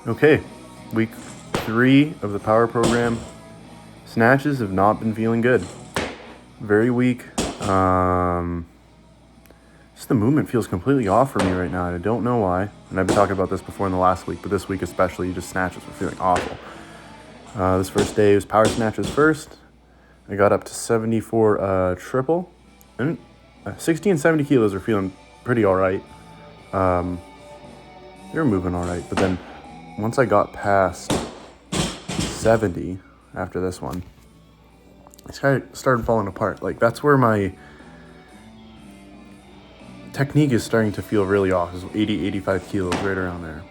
Okay, week 3 of the power program. Snatches have not been feeling good. Very weak. Just the movement feels completely off for me right now, and I don't know why. And I've been talking about this before in the last week, but this week especially, just snatches were feeling awful. This first day was power snatches first. I got up to 74 triple, and 60 and 70 kilos are feeling pretty all right. They were moving all right, but then once I got past 70 after this one, it started falling apart. Like, that's where my technique is starting to feel really off. It's 80, 85 kilos, right around there.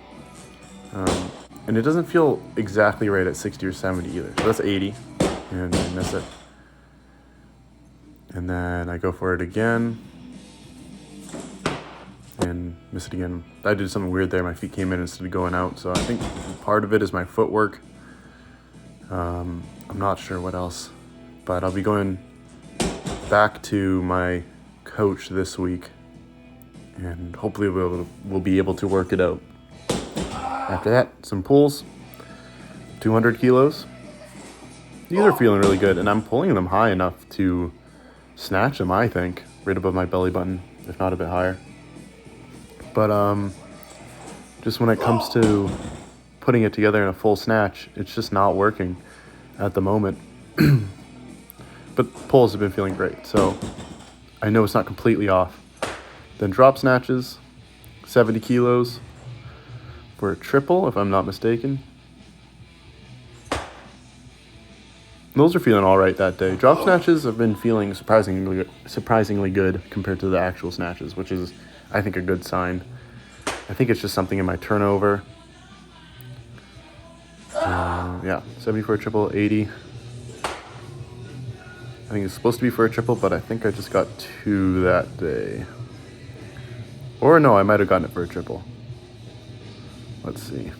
And it doesn't feel exactly right at 60 or 70 either. So that's 80, and I miss it. And then I go for it again, and miss it again. I did something weird there. My feet came in instead of going out. So I think part of it is my footwork. I'm not sure what else, but I'll be going back to my coach this week, and hopefully we'll be able to work it out. After that, some pulls, 200 kilos. These are feeling really good, and I'm pulling them high enough to snatch them, I think, right above my belly button, if not a bit higher. But just when it comes to putting it together in a full snatch, it's just not working at the moment. But pulls have been feeling great, so I know it's not completely off. Then drop snatches, 70 kilos for a triple, if I'm not mistaken. Those are feeling all right that day. Drop snatches have been feeling surprisingly good compared to the actual snatches, which is, I think, a good sign. I think it's just something in my turnover. 70 for a triple, 80. I think it's supposed to be for a triple, but I think I just got 2 that day. Or no, I might have gotten it for a triple. Let's see.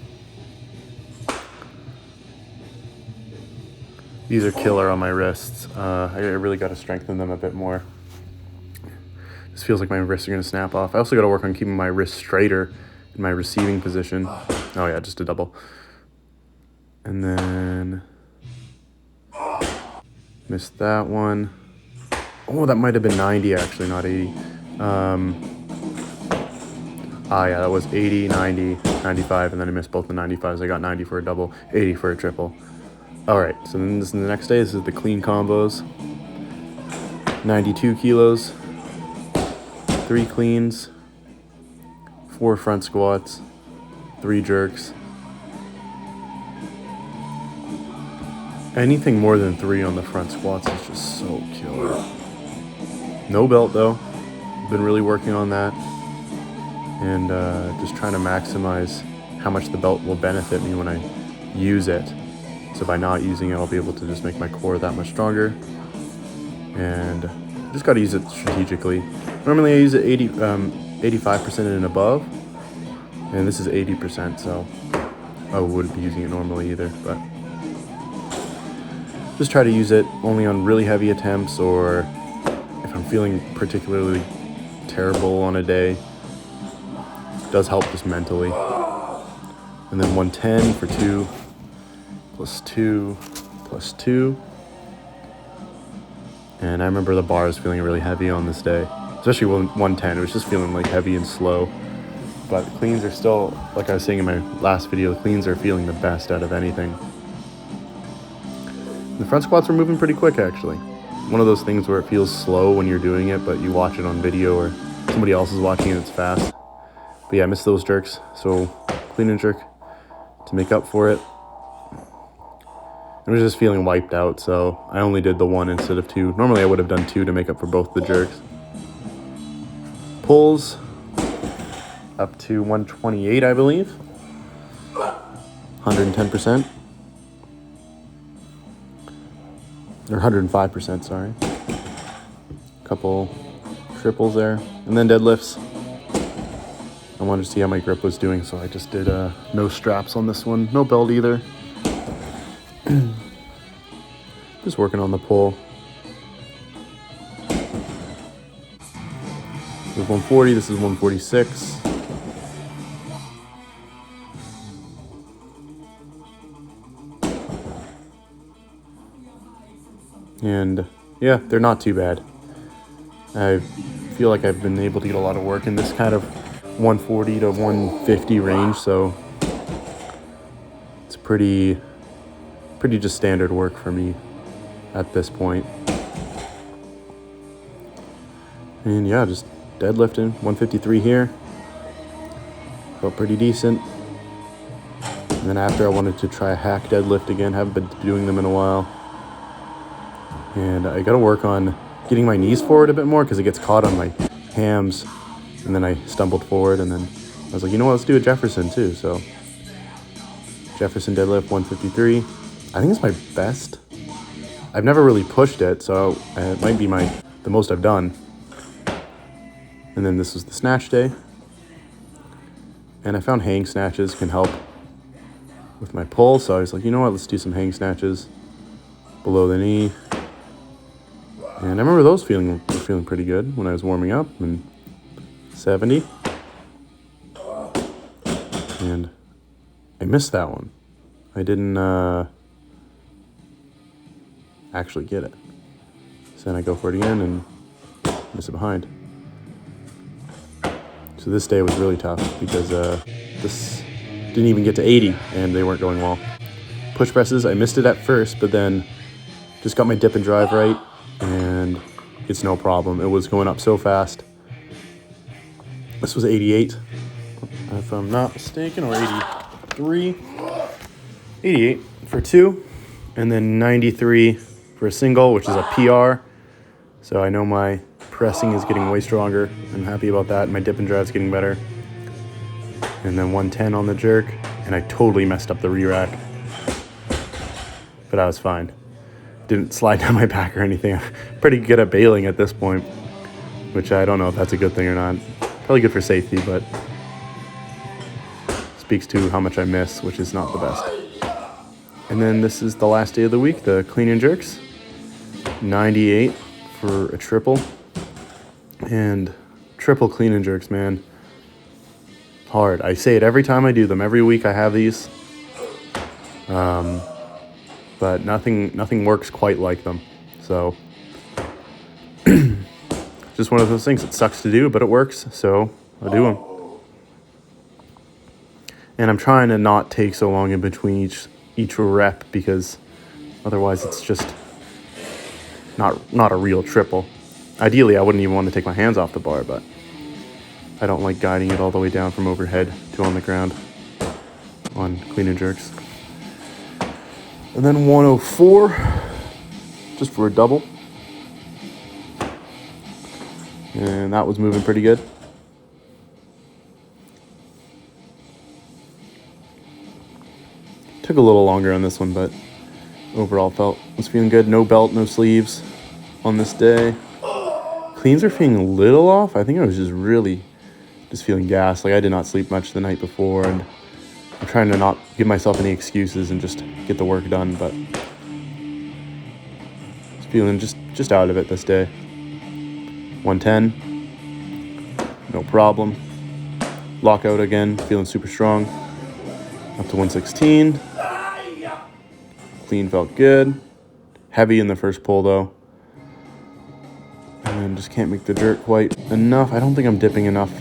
These are killer on my wrists. I really got to strengthen them a bit more. This feels like my wrists are going to snap off. I also got to work on keeping my wrist straighter in my receiving position. Oh yeah, just a double. And then missed that one. Oh, that might have been 90 actually, not 80. Yeah, that was 80, 90, 95, and then I missed both the 95s. I got 90 for a double, 80 for a triple. All right, so then this is the next day. This is the clean combos. 92 kilos, 3 cleans, 4 front squats, 3 jerks. Anything more than 3 on the front squats is just so killer. No belt though. Been really working on that, and just trying to maximize how much the belt will benefit me when I use it. So by not using it, I'll be able to just make my core that much stronger. And just got to use it strategically. Normally I use it 85% and above, and this is 80%, so I wouldn't be using it normally either, but just try to use it only on really heavy attempts, or if I'm feeling particularly terrible on a day. It does help just mentally. And then 110 for 2, plus 2, plus 2. And I remember the bar was feeling really heavy on this day, especially 110. It was just feeling like heavy and slow. But the cleans are still, like I was saying in my last video, the cleans are feeling the best out of anything. The front squats are moving pretty quick, actually. One of those things where it feels slow when you're doing it, but you watch it on video or somebody else is watching it, it's fast. But yeah, I missed those jerks, so clean and jerk to make up for it. I was just feeling wiped out, so I only did the 1 instead of 2. Normally I would have done 2 to make up for both the jerks. Pulls up to 128, I believe. 110%. Or 105%, sorry. Couple triples there. And then deadlifts. I wanted to see how my grip was doing, so I just did no straps on this one. No belt either. Just working on the pull. This is 140, this is 146. And yeah, they're not too bad. I feel like I've been able to get a lot of work in this kind of 140 to 150 range, so it's pretty just standard work for me at this point. And yeah, just deadlifting 153 here. Felt pretty decent. And then after, I wanted to try a hack deadlift again. Haven't been doing them in a while. And I got to work on getting my knees forward a bit more because it gets caught on my hams. And then I stumbled forward, and then I was like, you know what, let's do a Jefferson too. So Jefferson deadlift 153. I think it's my best. I've never really pushed it, so it might be the most I've done. And then this was the snatch day. And I found hang snatches can help with my pull, so I was like, you know what, let's do some hang snatches below the knee. And I remember those feeling pretty good when I was warming up, and 70. And I missed that one. I didn't actually get it. So then I go for it again and miss it behind. So this day was really tough because this didn't even get to 80 and they weren't going well. Push presses, I missed it at first, but then just got my dip and drive right, and it's no problem. It was going up so fast. This was 88, if I'm not mistaken, or 83. 88 for 2, and then 93 for a single, which is a PR. So I know my pressing is getting way stronger. I'm happy about that. My dip and drive is getting better. And then 110 on the jerk, and I totally messed up the re-rack. But I was fine. Didn't slide down my back or anything. I'm pretty good at bailing at this point, which I don't know if that's a good thing or not. Probably good for safety, but speaks to how much I miss, which is not the best. And then this is the last day of the week, the clean and jerks. 98 for a triple. And triple clean and jerks, man. Hard. I say it every time I do them. Every week I have these. But nothing works quite like them. So just one of those things. It sucks to do, but it works. So I do them. And I'm trying to not take so long in between each rep, because otherwise it's just not a real triple. Ideally, I wouldn't even want to take my hands off the bar, but I don't like guiding it all the way down from overhead to on the ground on clean and jerks. And then 104, just for a double. And that was moving pretty good. Took a little longer on this one, but overall was feeling good. No belt, no sleeves on this day. Cleans are feeling a little off. I think I was just feeling gassed. Like I did not sleep much the night before, and I'm trying to not give myself any excuses and just get the work done, but just feeling just out of it this day. 110, no problem. Lockout again, feeling super strong. Up to 116. Clean felt good. Heavy in the first pull though. And just can't make the jerk quite enough. I don't think I'm dipping enough.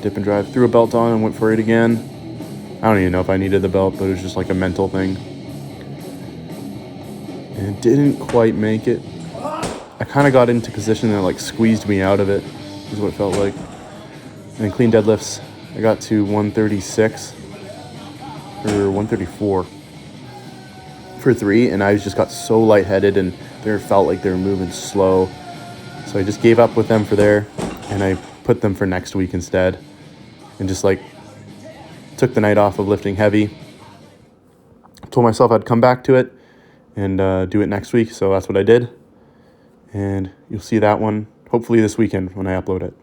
Dip and drive. Threw a belt on and went for it again. I don't even know if I needed the belt, but it was just like a mental thing. And it didn't quite make it. I kind of got into position and it like squeezed me out of it, is what it felt like. And clean deadlifts, I got to 136 or 134 for 3, and I just got so lightheaded and they felt like they were moving slow. So I just gave up with them for there, and I put them for next week instead, and just like took the night off of lifting heavy. Told myself I'd come back to it and do it next week, so that's what I did. And you'll see that one hopefully this weekend when I upload it.